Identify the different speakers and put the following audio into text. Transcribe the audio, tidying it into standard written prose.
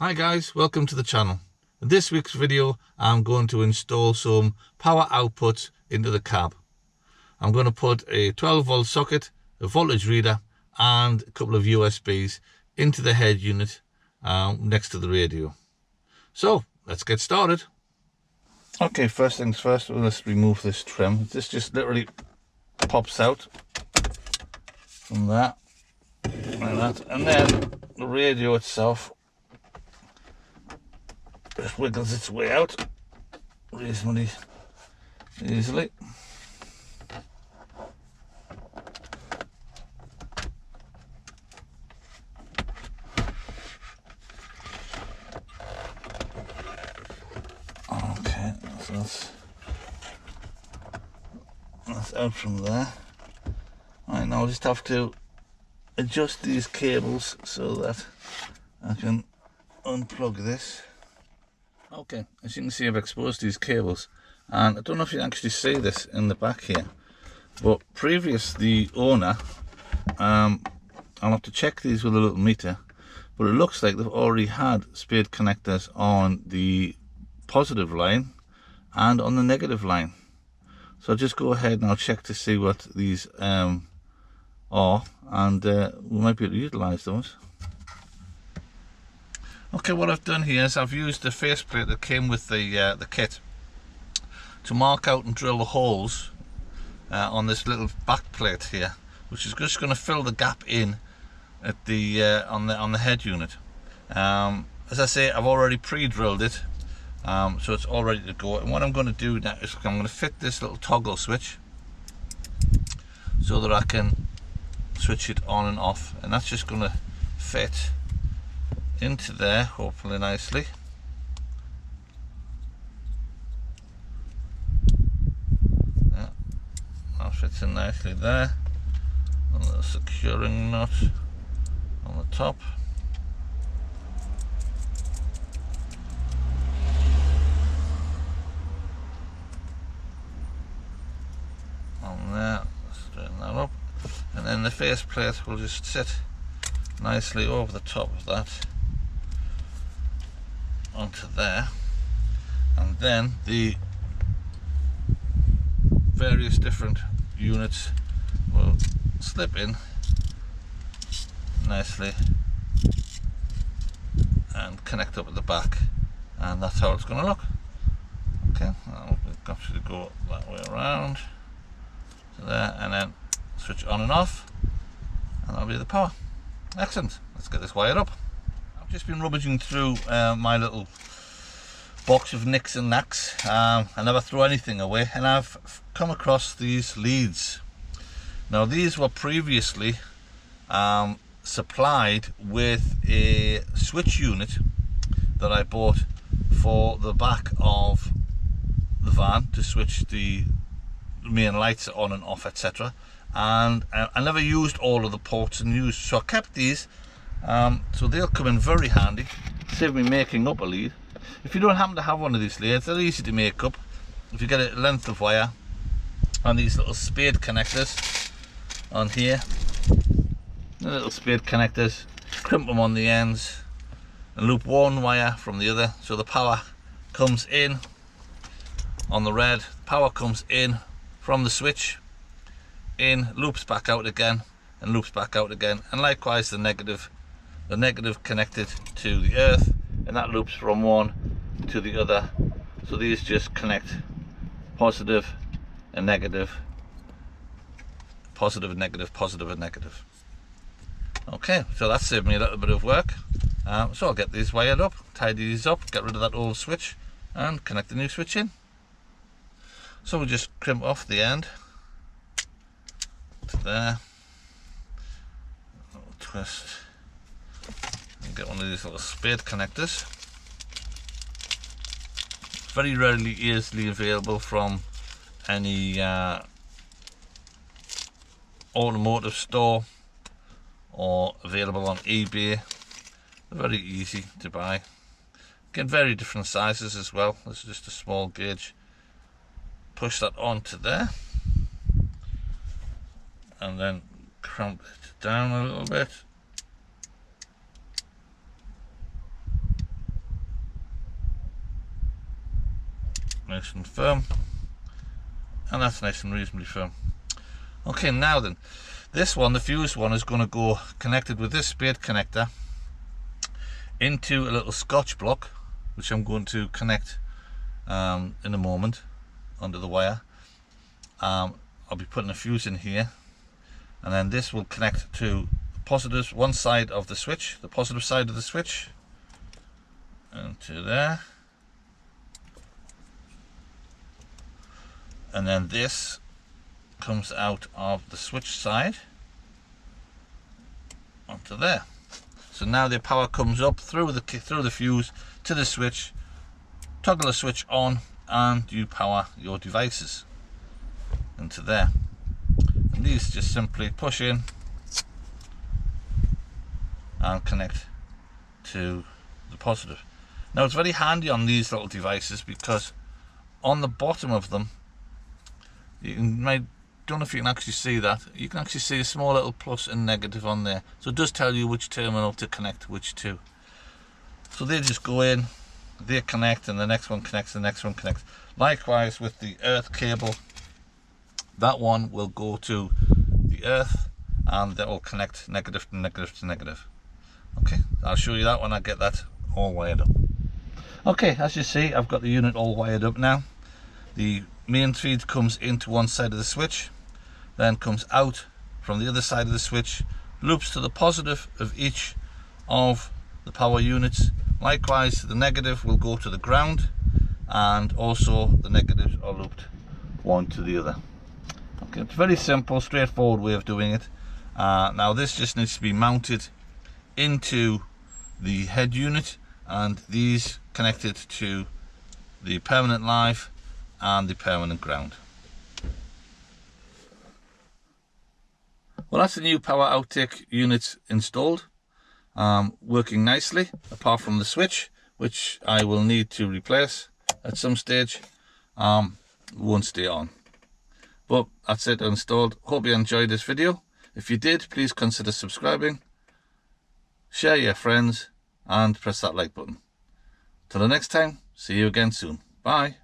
Speaker 1: Hi guys, welcome to the channel. In this week's video I'm going to install some power outputs into the cab. I'm going to put a 12 volt socket, a voltage reader and a couple of USBs into the head unit next to the radio. So let's get started. Okay, first things first, let's remove this trim. This just literally pops out from that like that, and then the radio itself just wiggles its way out reasonably easily. Okay, so that's out from there. Right, now I'll just have to adjust these cables so that I can unplug this. Okay, as you can see, I've exposed these cables, and I don't know if you can actually see this in the back here, but previous the owner, I'll have to check these with a little meter, but it looks like they've already had spade connectors on the positive line and on the negative line. So I'll just go ahead and I'll check to see what these are, and we might be able to utilize those. Okay, what I've done here is I've used the faceplate that came with the kit to mark out and drill the holes on this little back plate here, which is just going to fill the gap in at the on the head unit. As I say, I've already pre-drilled it, so it's all ready to go. And what I'm going to do now is I'm going to fit this little toggle switch so that I can switch it on and off, and that's just going to fit into there hopefully nicely. Yeah, that fits in nicely there. A little securing nut on the top. On there, straighten that up, and then the faceplate will just sit nicely over the top of that onto there, and then the various different units will slip in nicely and connect up at the back, and that's how it's going to look. Okay, I'll actually go that way around to there, and then switch on and off, and that'll be the power. Excellent, let's get this wired up. I've just been rummaging through my little box of nicks and knacks. I never throw anything away, and I've come across these leads. Now these were previously supplied with a switch unit that I bought for the back of the van to switch the main lights on and off, etc. And I never used all of the ports and used, so I kept these. So they'll come in very handy, save me making up a lead. If you don't happen to have one of these leads, they're easy to make up. If you get a length of wire and these little spade connectors on here, the little spade connectors, crimp them on the ends and loop one wire from the other, so the power comes in on the red, power comes in from the switch, in, loops back out again, and loops back out again, and likewise the negative connected to the earth, and that loops from one to the other. So these just connect positive and negative, positive and negative, positive and negative. Okay, so that saved me a little bit of work. So I'll get these wired up, tidy these up, get rid of that old switch and connect the new switch in. So we'll just crimp off the end to there, little twist, and get one of these little spade connectors. Very rarely easily available from any automotive store or available on eBay. They're very easy to buy. Get very different sizes as well. This is just a small gauge. Push that onto there, and then cramp it down a little bit, nice and firm, and that's nice and reasonably firm. Okay, now then, this one, the fuse one, is going to go connected with this spade connector into a little Scotch block, which I'm going to connect in a moment under the wire. I'll be putting a fuse in here, and then this will connect to the positive one side of the switch, the positive side of the switch, into there, and then this comes out of the switch side onto there. So now the power comes up through the fuse to the switch, toggle the switch on, and you power your devices into there. And these just simply push in and connect to the positive. Now it's very handy on these little devices because on the bottom of them, you can, don't know if you can actually see that, you can actually see a small little plus and negative on there. So it does tell you which terminal to connect which to. So they just go in, they connect, and the next one connects, the next one connects. Likewise with the earth cable, that one will go to the earth, and that will connect negative to negative to negative. Okay, I'll show you that when I get that all wired up. Okay, as you see, I've got the unit all wired up now. The main feed comes into one side of the switch, then comes out from the other side of the switch, loops to the positive of each of the power units. Likewise, the negative will go to the ground, and also the negatives are looped one to the other. Okay, it's a very simple, straightforward way of doing it. Now this just needs to be mounted into the head unit, and these connected to the permanent live and the permanent ground. Well, that's the new power outtake unit installed, working nicely, apart from the switch, which I will need to replace at some stage. Won't stay on. But that's it, installed. Hope you enjoyed this video. If you did, please consider subscribing, share your friends, and press that like button. Till the next time, see you again soon. Bye.